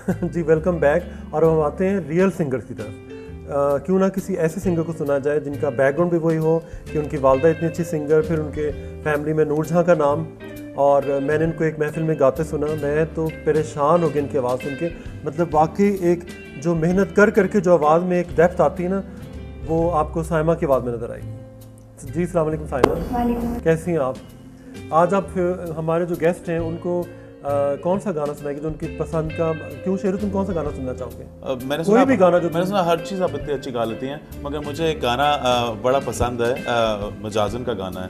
जी welcome back. और हम आते हैं रियल सिंगर की तरफ। क्यों ना किसी ऐसे सिंगर को सुना जाए जिनका बैकग्राउंड भी वही हो कि उनकी वालदा इतनी अच्छी सिंगर, फिर उनके फैमिली में नूरजहां का नाम, और मैंने इनको एक महफिल में गाते सुना, मैं तो परेशान हो गया इनकी आवाज़ सुन के। मतलब वाकई एक जो मेहनत कर करके जो आवाज़ में एक डेप्थ आती है ना, वो आपको साइमा की आवाज़ में नज़र आएगी। जी अस्सलाम वालेकुम साइमा, कैसी हैं आप? आज आप हमारे जो गेस्ट हैं उनको कौन सा गाना सुनाएगी जो उनकी पसंद का? क्यों शेरू, तुम कौन सा गाना सुनना चाहोगे? मैंने कोई भी गाना जो मैंने सुना हर चीज़ आप इतनी अच्छी गा लेती हैं, मगर मुझे एक गाना बड़ा पसंद है, मजाजन का गाना है।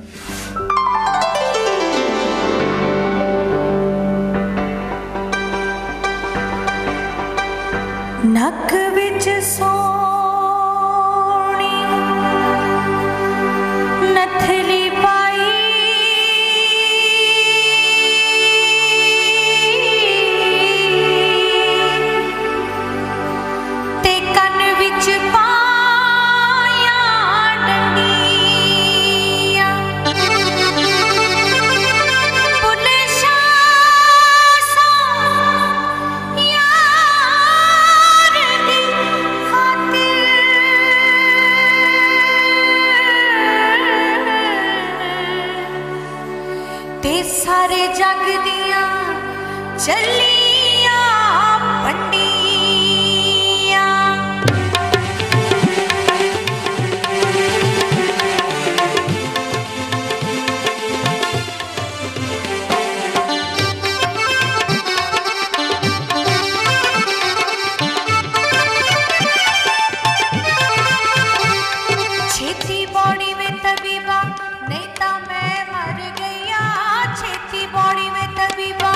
नक विच सोनी नथली पाई ते कन विच पाया डंडियां पुलिसा सारे जग दिया चलिया पंडिया छेती बॉडी में तबीबा नहीं तो मैं मर गया, छेती बॉडी में तबीबा,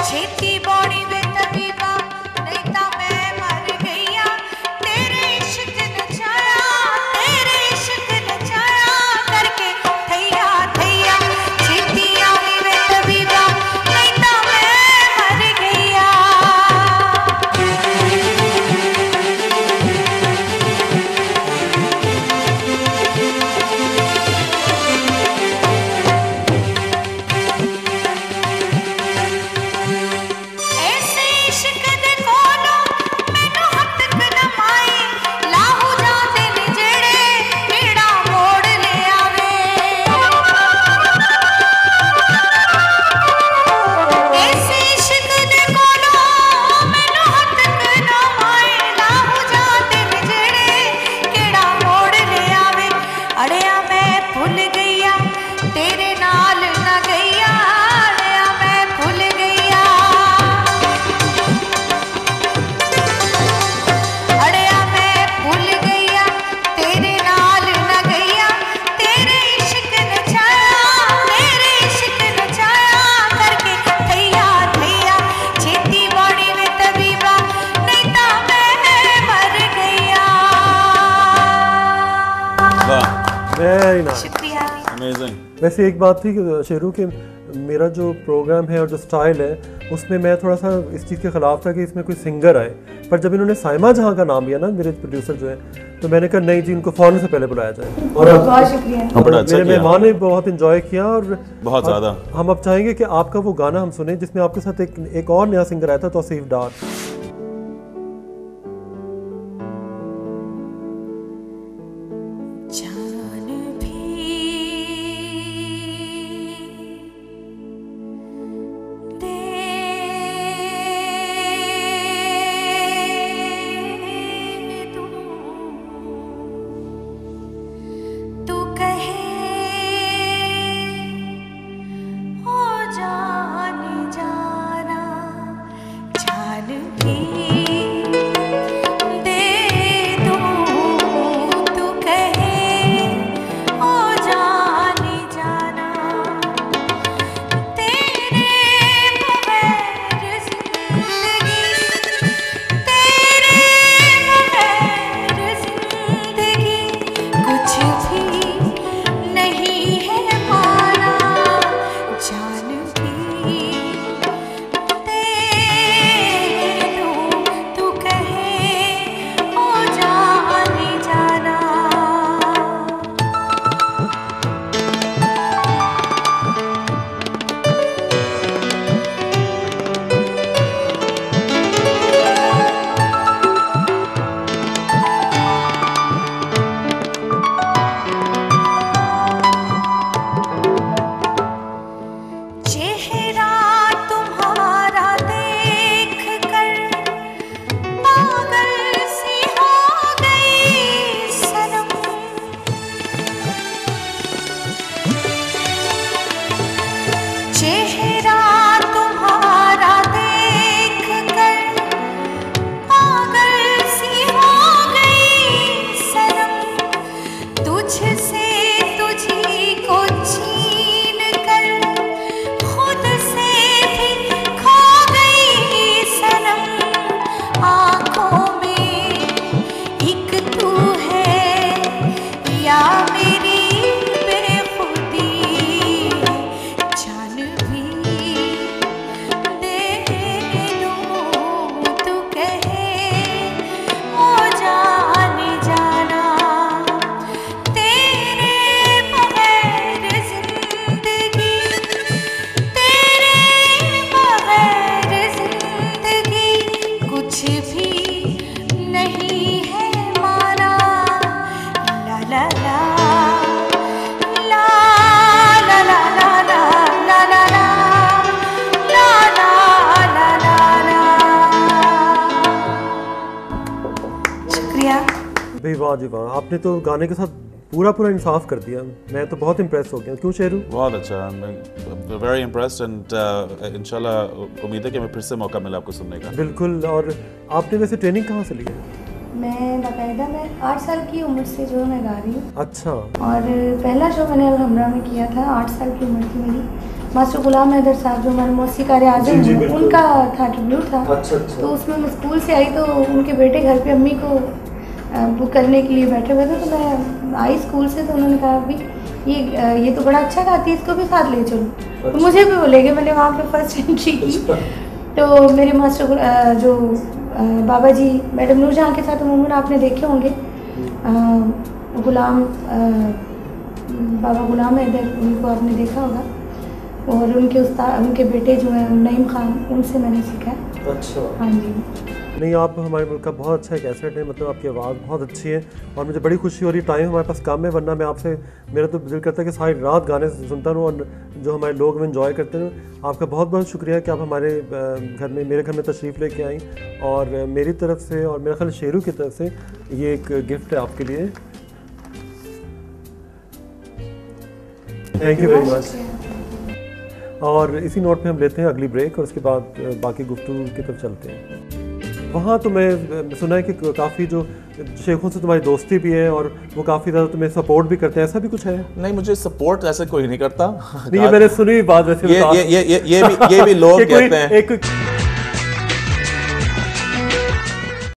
छेती बॉडी में तबीबा नहीं तो मैं मर गया। तेरे इश्क नचाया, तेरे इश्क नचाया करके थैया थैया, छेती आई में तबीबा नहीं तो मैं मर गया। वैसे एक बात थी कि शेरू के मेरा जो प्रोग्राम है और जो स्टाइल है उसमें मैं थोड़ा सा इस चीज़ के ख़िलाफ़ था कि इसमें कोई सिंगर आए, पर जब इन्होंने साइमा जहां का नाम लिया ना, मेरे प्रोड्यूसर जो है, तो मैंने कहा नहीं जी, इनको फ़ौरन से पहले बुलाया जाए। और बहुत शुक्रिया, मेरे मेहमान ने बहुत इंजॉय किया और बहुत ज़्यादा। हम अब चाहेंगे कि आपका वो गाना हम सुने जिसमें आपके साथ एक और नया सिंगर आया था, तौसीफ डार। भी वाह जी वाह, आपने तो गाने के साथ पूरा इंसाफ कर दिया। मैं तो बहुत इम्प्रेस हो गया। क्यों शेरू? बहुत अच्छा, वेरी इम्प्रेस्ड एंड इंशाल्लाह उम्मीद है कि मैं फिर से मौका मिला आपको सुनने का। बिल्कुल। और आपने वैसे ट्रेनिंग कहाँ से ली है? मैं बाकायदा मैं 8 साल की उम्र से जो है मैं गा रही हूँ। अच्छा। और पहला शो मैंने अलहमरा में किया था, 8 साल की उम्र थी मेरी। मास्टर गुलाम हैदर साहब जो हमारे मौसीकार आज़म हैं, उनका था ट्रिब्यूट था। अच्छा। तो उसमें मैं स्कूल से आई तो उनके बेटे घर पे अम्मी को बुक करने के लिए बैठे हुए थे, तो मैं आई स्कूल से, तो उन्होंने कहा अभी ये तो बड़ा अच्छा गाती है, इसको भी साथ ले चलो। तो मुझे भी वो ले गए, मैंने वहाँ पे फर्स्ट एंट्री की। तो मेरे मास्टर जो बाबा जी मैडम नूरजहाँ के साथ उमूमन आपने देखे होंगे, बाबा गुलाम हैदर, उनको आपने देखा होगा। और उनके बेटे जो हैं नईम खान, उनसे मैंने सीखा है। अच्छा। हाँ जी। नहीं, आप हमारे मुल्क का बहुत अच्छा एक एसेट है, मतलब आपकी आवाज़ बहुत अच्छी है और मुझे बड़ी खुशी हो रही है। टाइम हमारे पास कम है, वरना मैं आपसे, मेरा तो दिल करता है कि सारी रात गाने सुनता रहूँ और जो हमारे लोग इन्जॉय करते हैं। आपका बहुत बहुत शुक्रिया कि आप हमारे घर में, मेरे घर में तशरीफ़ लेके आई, और मेरी तरफ से और मेरा ख्याल शेरू की तरफ से ये एक गिफ्ट है आपके लिए। Thank you very much. और इसी नोट पे हम लेते हैं अगली ब्रेक और उसके बाद बाकी गुफ्तगू की तरफ चलते हैं। वहाँ तो मैं सुना है कि काफ़ी जो शेखों से तुम्हारी दोस्ती भी है और वो काफ़ी ज़्यादा तुम्हें सपोर्ट भी करते हैं, ऐसा भी कुछ है? नहीं, मुझे सपोर्ट ऐसे कोई नहीं करता। नहीं, ये मैंने सुनी बात वैसे। ये भी लोग कहते हैं।